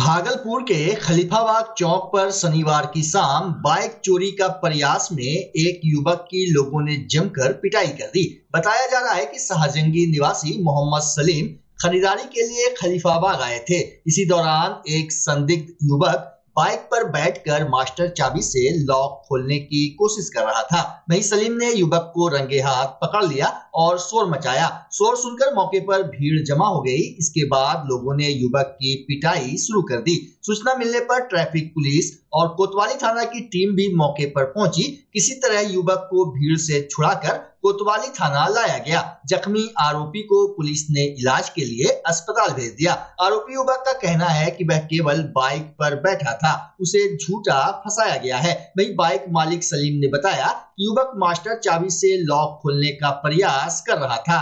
भागलपुर के खलीफाबाग चौक पर शनिवार की शाम बाइक चोरी का प्रयास में एक युवक की लोगों ने जमकर पिटाई कर दी। बताया जा रहा है कि शाहजंगी निवासी मोहम्मद सलीम खरीदारी के लिए खलीफाबाग आए थे। इसी दौरान एक संदिग्ध युवक बाइक पर बैठकर मास्टर चाबी से लॉक खोलने की कोशिश कर रहा था। वहीं सलीम ने युवक को रंगे हाथ पकड़ लिया और शोर मचाया। शोर सुनकर मौके पर भीड़ जमा हो गई। इसके बाद लोगों ने युवक की पिटाई शुरू कर दी। सूचना मिलने पर ट्रैफिक पुलिस और कोतवाली थाना की टीम भी मौके पर पहुंची। किसी तरह युवक को भीड़ से छुड़ाकर कोतवाली थाना लाया गया। जख्मी आरोपी को पुलिस ने इलाज के लिए अस्पताल भेज दिया। आरोपी युवक का कहना है कि वह केवल बाइक पर बैठा था, उसे झूठा फंसाया गया है। वहीं बाइक मालिक सलीम ने बताया कि युवक मास्टर चाबी से लॉक खोलने का प्रयास कर रहा था।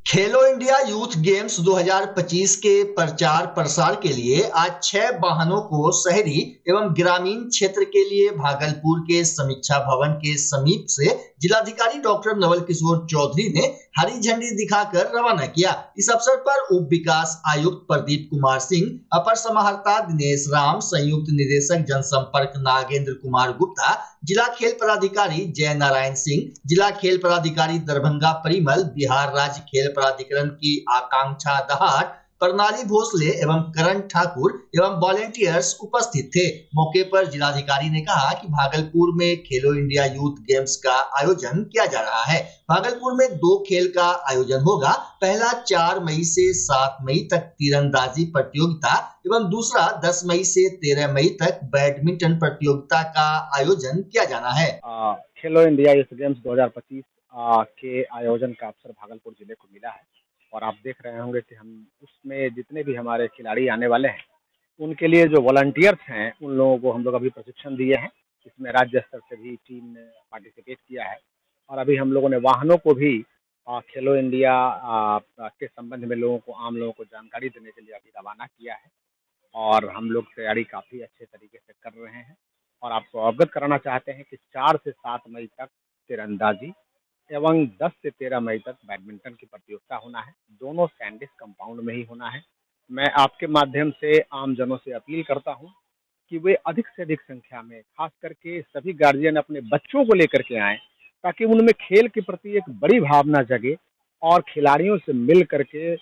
खेलो इंडिया यूथ गेम्स 2025 के प्रचार प्रसार के लिए आज 6 वाहनों को शहरी एवं ग्रामीण क्षेत्र के लिए भागलपुर के समीक्षा भवन के समीप से जिलाधिकारी डॉक्टर नवल किशोर चौधरी ने हरी झंडी दिखाकर रवाना किया। इस अवसर पर उप विकास आयुक्त प्रदीप कुमार सिंह, अपर समाहर्ता दिनेश राम, संयुक्त निदेशक जनसंपर्क नागेंद्र कुमार गुप्ता, जिला खेल पदाधिकारी जय नारायण सिंह, जिला खेल पदाधिकारी दरभंगा परिमल, बिहार राज्य खेल प्राधिकरण की आकांक्षा दहाट, प्रणाली भोसले एवं करण ठाकुर एवं वॉलेंटियर्स उपस्थित थे। मौके पर जिलाधिकारी ने कहा कि भागलपुर में खेलो इंडिया यूथ गेम्स का आयोजन किया जा रहा है। भागलपुर में 2 खेल का आयोजन होगा। पहला 4 मई से 7 मई तक तीरंदाजी प्रतियोगिता एवं दूसरा 10 मई से 13 मई तक बैडमिंटन प्रतियोगिता का आयोजन किया जाना है। खेलो इंडिया यूथ गेम्स 2025 के आयोजन का अवसर भागलपुर जिले को मिला है और आप देख रहे होंगे कि हम उसमें जितने भी हमारे खिलाड़ी आने वाले हैं उनके लिए जो वॉलंटियर्स हैं उन लोगों को हम लोग अभी प्रशिक्षण दिए हैं। इसमें राज्य स्तर से भी टीम ने पार्टिसिपेट किया है और अभी हम लोगों ने वाहनों को भी खेलो इंडिया के संबंध में आम लोगों को जानकारी देने के लिए अभी रवाना किया है और हम लोग तैयारी काफ़ी अच्छे तरीके से कर रहे हैं और आपको अवगत कराना चाहते हैं कि 4 से 7 मई तक तीरंदाजी एवं 10 से 13 मई तक बैडमिंटन की प्रतियोगिता होना है। दोनों सैंडिस कंपाउंड में ही होना है। मैं आपके माध्यम से आम जनों से अपील करता हूं कि वे अधिक से अधिक संख्या में, खास करके सभी गार्जियन अपने बच्चों को लेकर के आएं ताकि उनमें खेल के प्रति एक बड़ी भावना जगे और खिलाड़ियों से मिल करके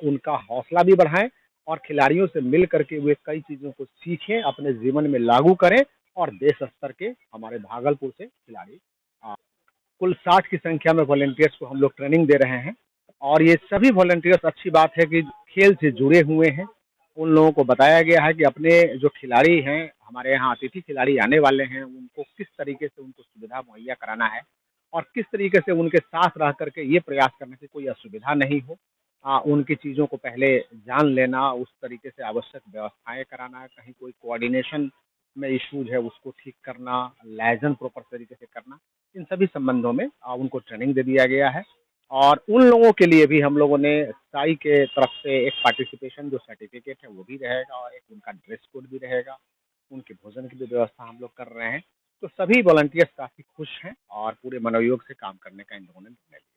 उनका हौसला भी बढ़ाएं और खिलाड़ियों से मिल करके वे कई चीज़ों को सीखें, अपने जीवन में लागू करें और देश स्तर के हमारे भागलपुर से खिलाड़ी कुल 60 की संख्या में वॉलंटियर्स को हम लोग ट्रेनिंग दे रहे हैं और ये सभी वॉलंटियर्स, अच्छी बात है कि खेल से जुड़े हुए हैं। उन लोगों को बताया गया है कि अपने जो खिलाड़ी हैं, हमारे यहाँ अतिथि खिलाड़ी आने वाले हैं, उनको किस तरीके से उनको सुविधा मुहैया कराना है और किस तरीके से उनके साथ रह करके ये प्रयास करने से कोई असुविधा नहीं हो। उनकी चीज़ों को पहले जान लेना, उस तरीके से आवश्यक व्यवस्थाएं कराना, कहीं कोई कोऑर्डिनेशन में इश्यूज है उसको ठीक करना, लाइजन प्रॉपर तरीके से करना, इन सभी संबंधों में उनको ट्रेनिंग दे दिया गया है। और उन लोगों के लिए भी हम लोगों ने साई के तरफ से एक पार्टिसिपेशन जो सर्टिफिकेट है वो भी रहेगा और एक उनका ड्रेस कोड भी रहेगा। उनके भोजन की भी व्यवस्था हम लोग कर रहे हैं। तो सभी वॉलंटियर्स काफ़ी खुश हैं और पूरे मनोयोग से काम करने का इन लोगों ने निर्णय लिया।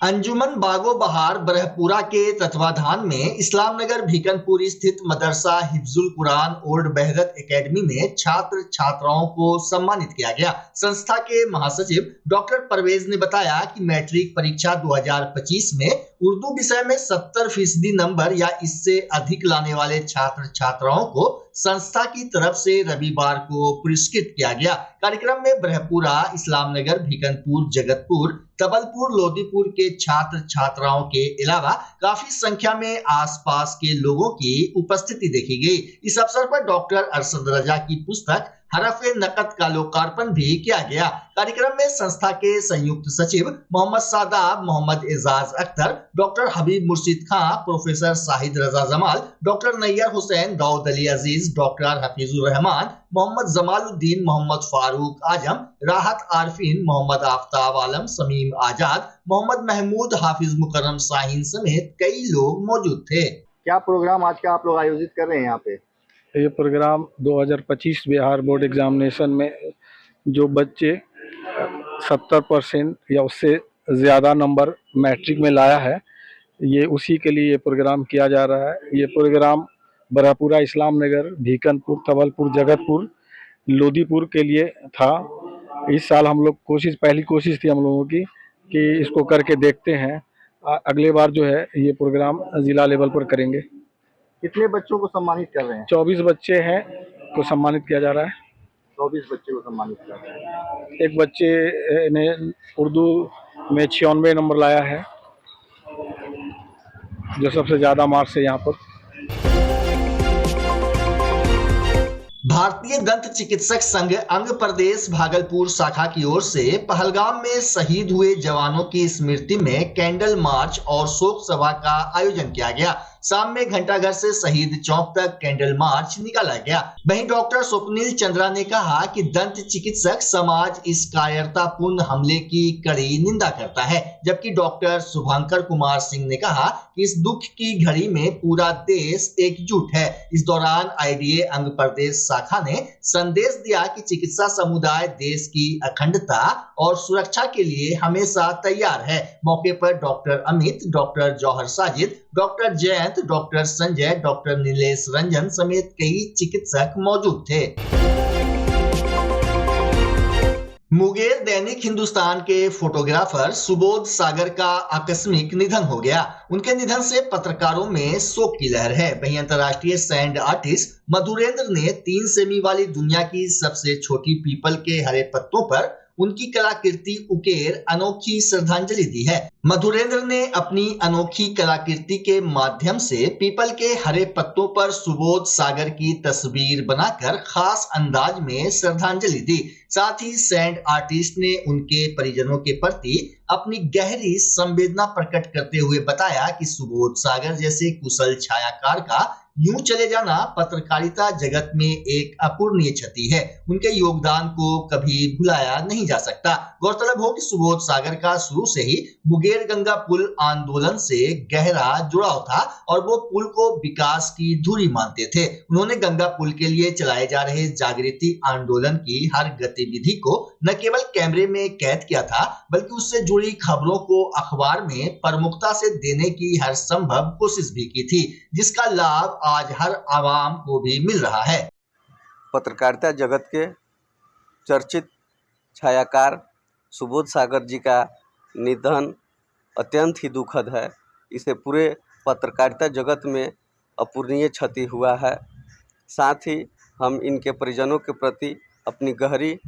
अंजुमन बागो बहार ब्रह्मपुरा के तत्वाधान में इस्लाम नगर भीकनपुर स्थित मदरसा हिफ्जुल कुरान ओल्ड बहगत एकेडमी में छात्र छात्राओं को सम्मानित किया गया। संस्था के महासचिव डॉक्टर परवेज ने बताया कि मैट्रिक परीक्षा 2025 में उर्दू विषय में 70% नंबर या इससे अधिक लाने वाले छात्र छात्राओं को संस्था की तरफ से रविवार को पुरस्कृत किया गया। कार्यक्रम में ब्रह्मपुरा, इस्लाम नगर, भीकनपुर, जगतपुर, तबलपुर, लोदीपुर के छात्र छात्राओं के अलावा काफी संख्या में आसपास के लोगों की उपस्थिति देखी गई। इस अवसर पर डॉक्टर अरशद रजा की पुस्तक हरफ-ए नकद का लोकार्पण भी किया गया। कार्यक्रम में संस्था के संयुक्त सचिव मोहम्मद सादाब, मोहम्मद एजाज अख्तर, डॉक्टर हबीब मुर्शिद खां, प्रोफेसर शाहिद रजा जमाल, डॉक्टर नैयर हुसैन, दाऊद अली अजीज, डॉक्टर हफीजुर रहमान, मोहम्मद जमालुद्दीन, मोहम्मद फारूक आजम, राहत आरफीन, मोहम्मद आफ्ताब आलम, समीम आजाद, मोहम्मद महमूद, हाफिज मुकर्रम शाहीन समेत कई लोग मौजूद थे। क्या प्रोग्राम आज का आप लोग आयोजित कर रहे हैं यहाँ पे? ये प्रोग्राम 2025 बिहार बोर्ड एग्जामिनेशन में जो बच्चे 70% या उससे ज़्यादा नंबर मैट्रिक में लाया है, ये उसी के लिए ये प्रोग्राम किया जा रहा है। ये प्रोग्राम बरहपुरा, इस्लाम नगर, भीकनपुर, तवलपुर, जगतपुर, लोदीपुर के लिए था। इस साल हम लोग पहली कोशिश थी हम लोगों की कि इसको करके देखते हैं। अगले बार जो है ये प्रोग्राम जिला लेवल पर करेंगे। कितने बच्चों को सम्मानित कर रहे हैं? 24 बच्चे हैं को सम्मानित किया जा रहा है। 24 बच्चे को सम्मानित कर रहे हैं। एक बच्चे ने उर्दू में 96 नंबर लाया है, जो सबसे ज़्यादा मार्क्स है यहाँ पर। भारतीय दंत चिकित्सक संघ अंग प्रदेश भागलपुर शाखा की ओर से पहलगाम में शहीद हुए जवानों की स्मृति में कैंडल मार्च और शोक सभा का आयोजन किया गया। शाम में घंटाघर से शहीद चौक तक कैंडल मार्च निकाला गया। वहीं डॉक्टर स्वप्निल चंद्रा ने कहा कि दंत चिकित्सक समाज इस कायरतापूर्ण हमले की कड़ी निंदा करता है, जबकि डॉक्टर शुभंकर कुमार सिंह ने कहा कि इस दुख की घड़ी में पूरा देश एकजुट है। इस दौरान आईडीए अंग प्रदेश शाखा ने संदेश दिया कि चिकित्सा समुदाय देश की अखंडता और सुरक्षा के लिए हमेशा तैयार है। मौके पर doctor Amit, doctor Jauhar Sajid, doctor Jayant, doctor Sanjay, doctor Nilesh Ranjan समेत कई चिकित्सक मौजूद थे। मुंगेर दैनिक हिंदुस्तान के फोटोग्राफर सुबोध सागर का आकस्मिक निधन हो गया। उनके निधन से पत्रकारों में शोक की लहर है। वहीं अंतर्राष्ट्रीय सैंड आर्टिस्ट मधुरेंद्र ने 3 सेमी वाली दुनिया की सबसे छोटी पीपल के हरे पत्तों पर उनकी कलाकृति उकेर अनोखी श्रद्धांजलि दी है। मधुरेंद्र ने अपनी अनोखी कलाकृति के माध्यम से पीपल के हरे पत्तों पर सुबोध सागर की तस्वीर बनाकर खास अंदाज में श्रद्धांजलि दी। साथ ही सैंड आर्टिस्ट ने उनके परिजनों के प्रति अपनी गहरी संवेदना प्रकट करते हुए बताया कि सुबोध सागर जैसे कुशल छायाकार का यूं चले जाना पत्रकारिता जगत में एक अपूरणीय क्षति है। उनके योगदान को कभी भुलाया नहीं जा सकता। गौरतलब हो कि सुबोध सागर का शुरू से ही मुंगेर गंगा पुल आंदोलन से गहरा जुड़ाव था और वो पुल को विकास की धुरी मानते थे। उन्होंने गंगा पुल के लिए चलाए जा रहे जागृति आंदोलन की हर गतिविधि को न केवल कैमरे में कैद किया था, बल्कि उससे जुड़ी खबरों को अखबार में प्रमुखता से देने की हर संभव कोशिश भी की थी, जिसका लाभ आज हर आवाम को भी मिल रहा है। पत्रकारिता जगत के चर्चित छायाकार सुबोध सागर जी का निधन अत्यंत ही दुखद है। इसे पूरे पत्रकारिता जगत में अपूरणीय क्षति हुआ है। साथ ही हम इनके परिजनों के प्रति अपनी गहरी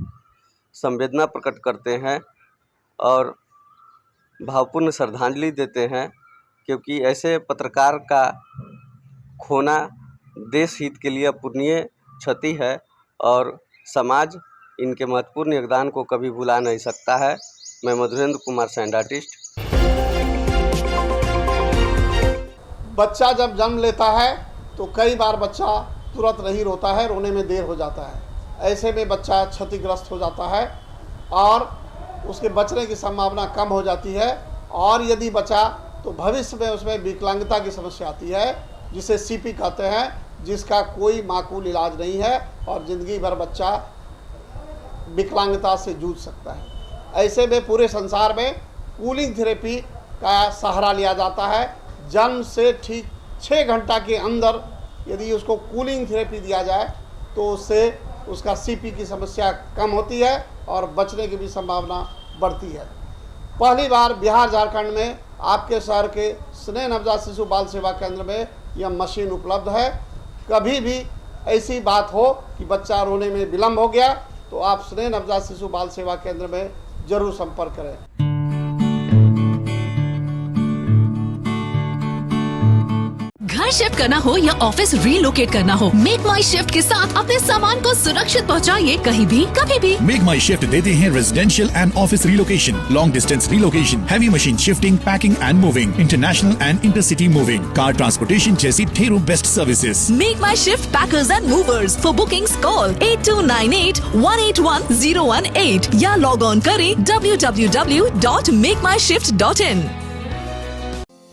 संवेदना प्रकट करते हैं और भावपूर्ण श्रद्धांजलि देते हैं, क्योंकि ऐसे पत्रकार का खोना देश हित के लिए अपूरणीय क्षति है और समाज इनके महत्वपूर्ण योगदान को कभी भुला नहीं सकता है। मैं मधुरेंद्र कुमार सैंड आर्टिस्ट। बच्चा जब जन्म लेता है तो कई बार बच्चा तुरंत नहीं रोता है, रोने में देर हो जाता है। ऐसे में बच्चा क्षतिग्रस्त हो जाता है और उसके बचने की संभावना कम हो जाती है, और यदि बचा तो भविष्य में उसमें विकलांगता की समस्या आती है, जिसे सीपी कहते हैं, जिसका कोई माकूल इलाज नहीं है और ज़िंदगी भर बच्चा विकलांगता से जूझ सकता है। ऐसे में पूरे संसार में कूलिंग थेरेपी का सहारा लिया जाता है। जन्म से ठीक 6 घंटा के अंदर यदि उसको कूलिंग थेरेपी दिया जाए तो उससे उसका सीपी की समस्या कम होती है और बचने की भी संभावना बढ़ती है। पहली बार बिहार झारखंड में आपके शहर के स्नेह नवजात शिशु बाल सेवा केंद्र में यह मशीन उपलब्ध है। कभी भी ऐसी बात हो कि बच्चा रोने में विलम्ब हो गया तो आप स्नेह नवजात शिशु बाल सेवा केंद्र में जरूर संपर्क करें। घर शिफ्ट करना हो या ऑफिस रीलोकेट करना हो, मेक माई शिफ्ट के साथ अपने सामान को सुरक्षित पहुंचाइए कहीं भी कभी भी। मेक माई शिफ्ट देते हैं residential and office relocation, long distance relocation, heavy machine shifting, packing and moving, international and intercity moving, car transportation जैसी ढेरों best services. Make my shift packers and movers. For bookings call 8298-181-018 या log on करें www.makemyshift.in।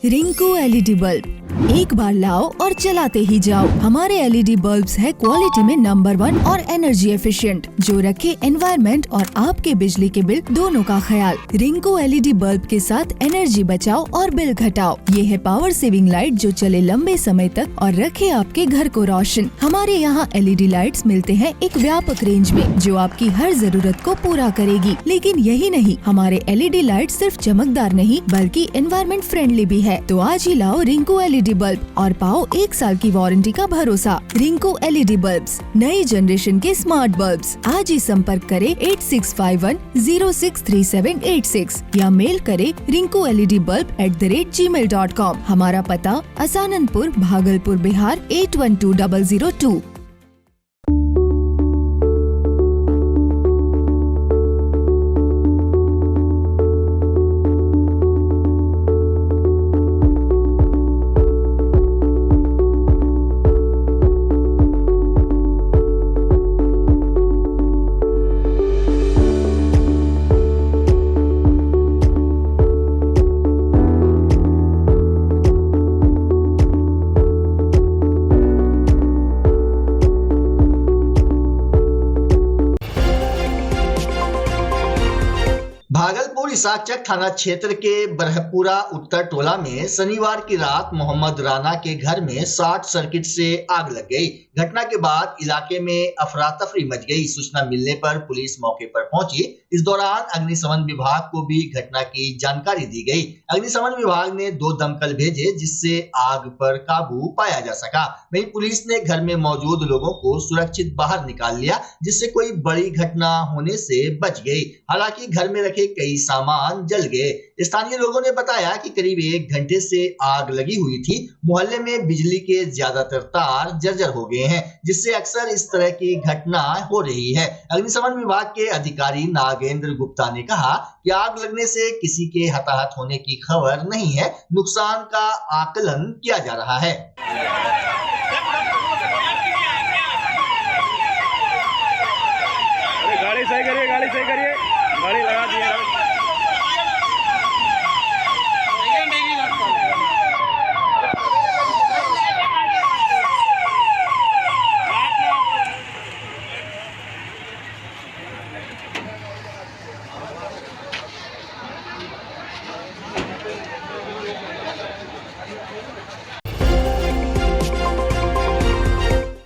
Rinku LED bulb, एक बार लाओ और चलाते ही जाओ। हमारे एलईडी बल्ब्स है क्वालिटी में नंबर 1 और एनर्जी एफिशिएंट, जो रखे एनवायरनमेंट और आपके बिजली के बिल दोनों का ख्याल। रिंकू एलईडी बल्ब के साथ एनर्जी बचाओ और बिल घटाओ। ये है पावर सेविंग लाइट जो चले लंबे समय तक और रखे आपके घर को रोशन। हमारे यहाँ एलईडी लाइट्स मिलते हैं एक व्यापक रेंज में, जो आपकी हर जरूरत को पूरा करेगी। लेकिन यही नहीं, हमारे एलईडी लाइट सिर्फ चमकदार नहीं बल्कि एनवायरनमेंट फ्रेंडली भी है। तो आज ही लाओ रिंकू एलईडी बल्ब और पाओ 1 साल की वारंटी का भरोसा। रिंकू एलईडी बल्ब्स, नई जनरेशन के स्मार्ट बल्ब्स। आज ही संपर्क करें 8651063786 या मेल करें rinkooledbulb@gmail.com। हमारा पता असाननपुर, भागलपुर, बिहार 812002। भागलपुर इसाचक थाना क्षेत्र के बरहपुरा उत्तर टोला में शनिवार की रात मोहम्मद राना के घर में शॉर्ट सर्किट से आग लग गई। घटना के बाद इलाके में अफरा तफरी मच गई। सूचना मिलने पर पुलिस मौके पर पहुंची। इस दौरान अग्निशमन विभाग को भी घटना की जानकारी दी गई। अग्निशमन विभाग ने 2 दमकल भेजे, जिससे आग पर काबू पाया जा सका। वहीं पुलिस ने घर में मौजूद लोगों को सुरक्षित बाहर निकाल लिया, जिससे कोई बड़ी घटना होने से बच गई। हालांकि घर में रखे कई सामान जल गए। स्थानीय लोगों ने बताया कि करीब 1 घंटे से आग लगी हुई थी। मोहल्ले में बिजली के ज्यादातर तार जर्जर हो गए हैं, जिससे अक्सर इस तरह की घटना हो रही है। अग्निशमन विभाग के अधिकारी नागेंद्र गुप्ता ने कहा कि आग लगने से किसी के हताहत होने की खबर नहीं है। नुकसान का आकलन किया जा रहा है।